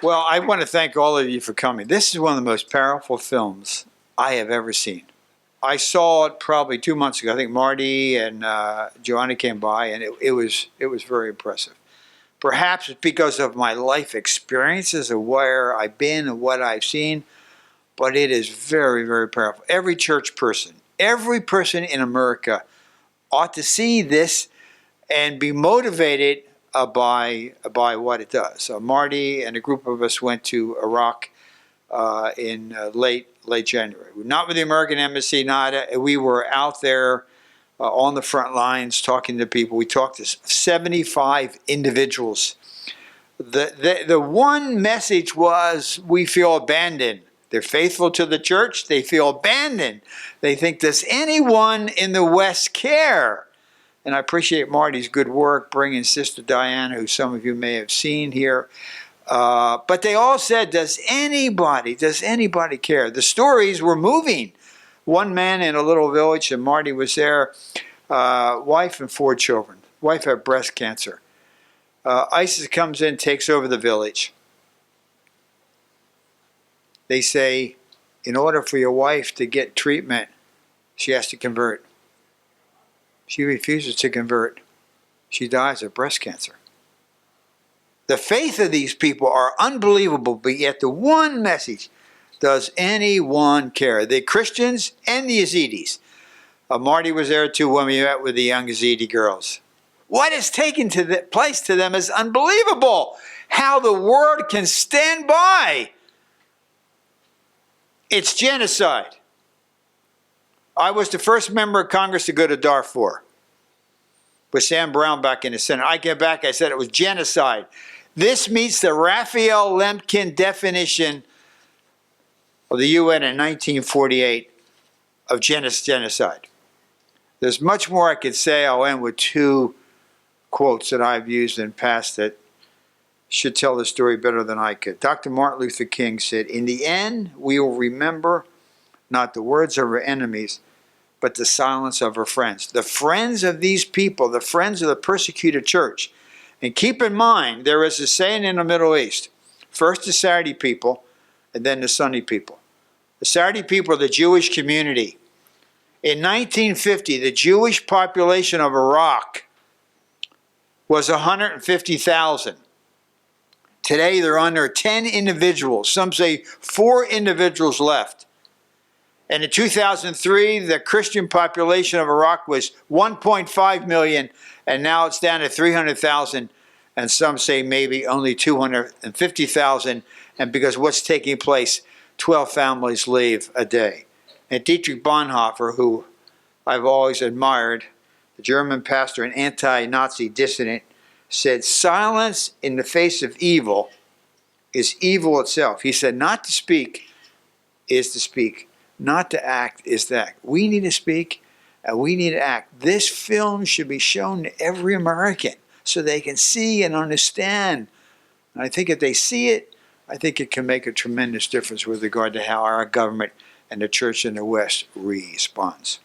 Well, I want to thank all of you for coming. This is one of the most powerful films I have ever seen. I saw it probably 2 months ago. I think Marty and Joanna came by, and it was very impressive. Perhaps it's because of my life experiences of where I've been and what I've seen, but it is very, very powerful. Every every person in America ought to see this and be motivated by what it does. Marty and a group of us went to Iraq in late January. Not with the American Embassy, we were out there on the front lines talking to people. We talked to 75 individuals. The one message was, we feel abandoned. They're faithful to the church. They feel abandoned. They think, does anyone in the West care? And I appreciate Marty's good work bringing Sister Diana, who some of you may have seen here. But they all said, does anybody care? The stories were moving. One man in a little village, and Marty was there, wife and 4 children. Wife had breast cancer. ISIS comes in, takes over the village. They say, in order for your wife to get treatment, she has to convert. She refuses to convert. She dies of breast cancer. The faith of these people are unbelievable, but yet the one message, does anyone care? The Christians and the Yazidis. Marty was there too when we met with the young Yazidi girls. What is taking place to them is unbelievable. How the world can stand by. It's genocide. I was the first member of Congress to go to Darfur with Sam Brown back in the Senate. I came back, I said it was genocide. This meets the Raphael Lemkin definition of the UN in 1948 of genocide. There's much more I could say. I'll end with 2 quotes that I've used in the past that should tell the story better than I could. Dr. Martin Luther King said, in the end, we will remember not the words of our enemies, but the silence of our friends. The friends of these people, the friends of the persecuted church. And keep in mind, there is a saying in the Middle East, first the Saudi people, and then the Sunni people. The Saudi people are the Jewish community. In 1950, the Jewish population of Iraq was 150,000. Today, they're under 10 individuals. Some say 4 individuals left. And in 2003, the Christian population of Iraq was 1.5 million, and now it's down to 300,000, and some say maybe only 250,000, and because what's taking place, 12 families leave a day. And Dietrich Bonhoeffer, who I've always admired, the German pastor and anti-Nazi dissident, said, silence in the face of evil is evil itself. He said, not to speak is to speak. Not to act is to act. We need to speak and we need to act. This film should be shown to every American so they can see and understand. And I think if they see it, I think it can make a tremendous difference with regard to how our government and the church in the West responds.